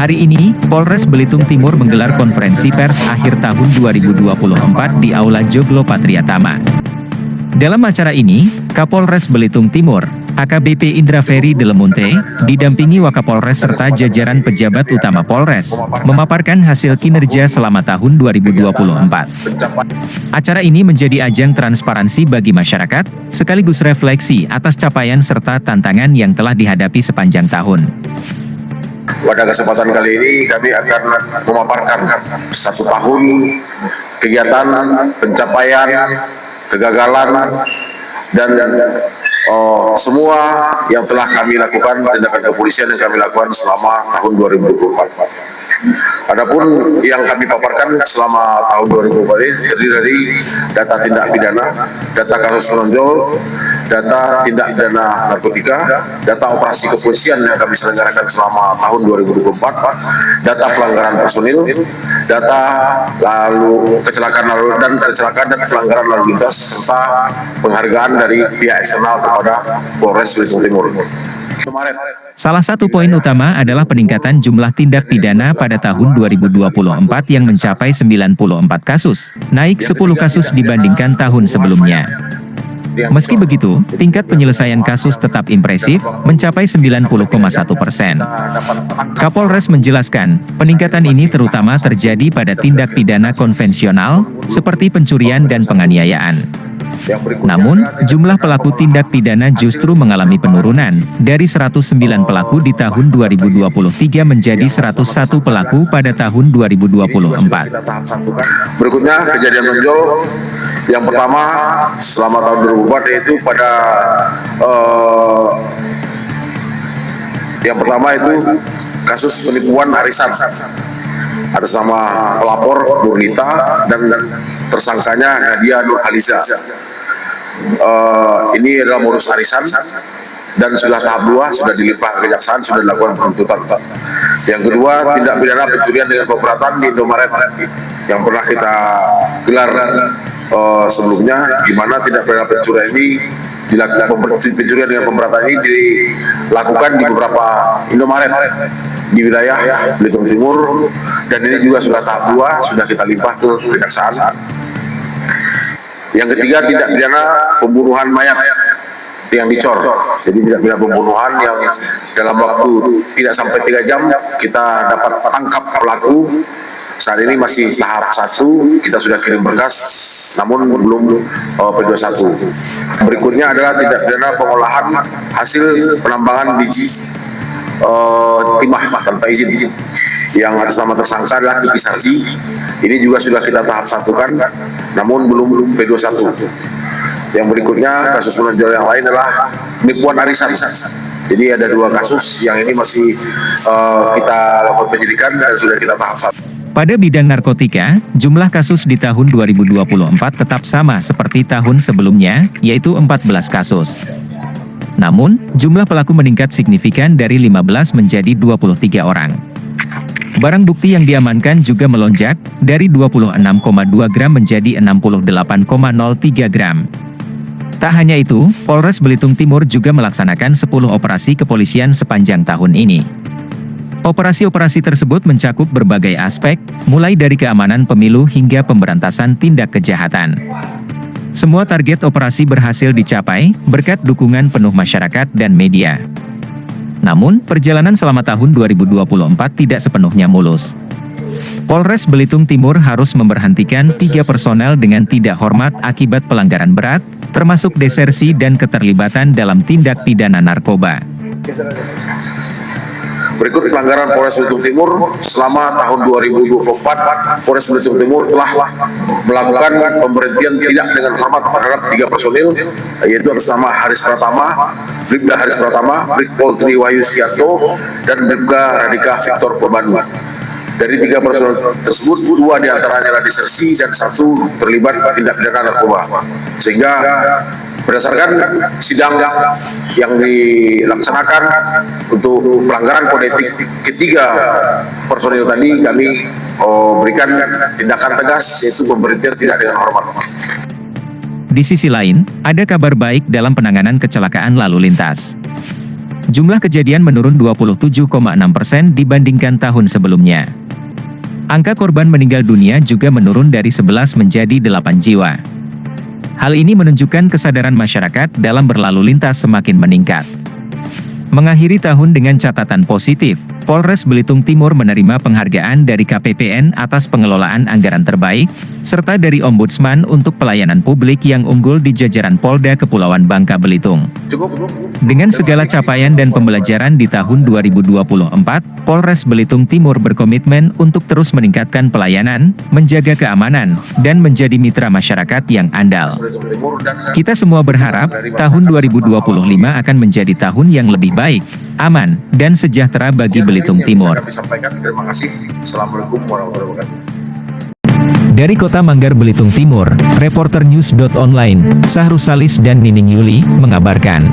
Hari ini, Polres Belitung Timur menggelar konferensi pers akhir tahun 2024 di Aula Joglo Patriatama. Dalam acara ini, Kapolres Belitung Timur, AKBP Indra Ferry Delemonte, didampingi Wakapolres serta jajaran pejabat utama Polres, memaparkan hasil kinerja selama tahun 2024. Acara ini menjadi ajang transparansi bagi masyarakat, sekaligus refleksi atas capaian serta tantangan yang telah dihadapi sepanjang tahun. Pada kesempatan kali ini kami akan memaparkan satu tahun kegiatan, pencapaian, kegagalan, dan semua yang telah kami lakukan, tindakan kepolisian yang kami lakukan selama tahun 2024. Adapun yang kami paparkan selama tahun 2024 ini terdiri dari data tindak pidana, data kasus menonjol, data tindak pidana narkotika, data operasi kepolisian yang kami selenggarakan selama tahun 2024, data pelanggaran personil, data lalu kecelakaan dan pelanggaran lalu lintas, serta penghargaan dari pihak eksternal kepada Polres Belitung Timur. Salah satu poin utama adalah peningkatan jumlah tindak pidana pada tahun 2024 yang mencapai 94 kasus, naik 10 kasus dibandingkan tahun sebelumnya. Meski begitu, tingkat penyelesaian kasus tetap impresif, mencapai 90,1%. Kapolres menjelaskan, peningkatan ini terutama terjadi pada tindak pidana konvensional, seperti pencurian dan penganiayaan. Namun, jumlah pelaku tindak pidana justru mengalami penurunan, dari 109 pelaku di tahun 2023 menjadi 101 pelaku pada tahun 2024. Berikutnya, kejadian menonjol yang pertama selama tahun 2024 yaitu pada yang pertama itu kasus penipuan arisan atas nama pelapor Nurnita dan tersangkanya Nadia Nurhaliza. Ini adalah modus arisan dan sudah tahap 2, sudah dilimpah ke kejaksaan, sudah dilakukan penuntutan. Yang kedua, tindak pidana pencurian dengan pemberatan di Indomaret yang pernah kita gelar sebelumnya, di mana tindak pidana pencurian ini pencurian dengan pemberatan ini dilakukan di beberapa Indomaret di wilayah Belitung Timur, dan ini juga sudah tahap 2, sudah kita limpah ke kejaksaan. Yang ketiga, tindak pidana pembunuhan mayat yang dicor. Jadi tindak pidana pembunuhan yang dalam waktu tidak sampai 3 jam kita dapat tangkap pelaku. Saat ini masih tahap 1, kita sudah kirim berkas, namun belum P21. Berikutnya adalah tindak pidana pengolahan hasil penambangan biji timah tanpa izin, yang atas nama tersangka adalah Kiki Sarji. Ini juga sudah kita tahap 1-kan, namun belum P21. Yang berikutnya, kasus menonjol yang lain adalah penipuan arisan. Jadi ada 2 kasus yang ini masih kita lakukan penyidikan dan sudah kita tahap 1. Pada bidang narkotika, jumlah kasus di tahun 2024 tetap sama seperti tahun sebelumnya, yaitu 14 kasus. Namun, jumlah pelaku meningkat signifikan dari 15 menjadi 23 orang. Barang bukti yang diamankan juga melonjak, dari 26,2 gram menjadi 68,03 gram. Tak hanya itu, Polres Belitung Timur juga melaksanakan 10 operasi kepolisian sepanjang tahun ini. Operasi-operasi tersebut mencakup berbagai aspek, mulai dari keamanan pemilu hingga pemberantasan tindak kejahatan. Semua target operasi berhasil dicapai, berkat dukungan penuh masyarakat dan media. Namun, perjalanan selama tahun 2024 tidak sepenuhnya mulus. Polres Belitung Timur harus memberhentikan 3 personel dengan tidak hormat akibat pelanggaran berat, termasuk desersi dan keterlibatan dalam tindak pidana narkoba. Berikut pelanggaran Polres Belitung Timur selama tahun 2024. Polres Belitung Timur telah melakukan pemberhentian tidak dengan hormat terhadap 3 personil, yaitu atas nama Haris Pratama, Bribda Haris Pratama, Brigpol Tri Wahyu Sianto, dan Bribka Radika Victor Purbandu. Dari 3 personil tersebut, 2 diantaranya adalah desersi dan 1 terlibat tindak pidana narkoba. Sehingga berdasarkan sidang yang dilaksanakan untuk pelanggaran kode etik ketiga personil tadi, kami berikan tindakan tegas, yaitu pemberhentian tidak dengan hormat. Di sisi lain, ada kabar baik dalam penanganan kecelakaan lalu lintas. Jumlah kejadian menurun 27,6% dibandingkan tahun sebelumnya. Angka korban meninggal dunia juga menurun dari 11 menjadi 8 jiwa. Hal ini menunjukkan kesadaran masyarakat dalam berlalu lintas semakin meningkat. Mengakhiri tahun dengan catatan positif, Polres Belitung Timur menerima penghargaan dari KPPN atas pengelolaan anggaran terbaik, serta dari Ombudsman untuk pelayanan publik yang unggul di jajaran Polda Kepulauan Bangka Belitung. Dengan segala capaian dan pembelajaran di tahun 2024, Polres Belitung Timur berkomitmen untuk terus meningkatkan pelayanan, menjaga keamanan, dan menjadi mitra masyarakat yang andal. Kita semua berharap, tahun 2025 akan menjadi tahun yang lebih baik, aman, dan sejahtera bagi Belitung Timur. Terima kasih. Assalamualaikum warahmatullahi wabarakatuh. Dari Kota Manggar, Belitung Timur, Reporter News.online, Sahrus Salis dan Nining Yuli, mengabarkan.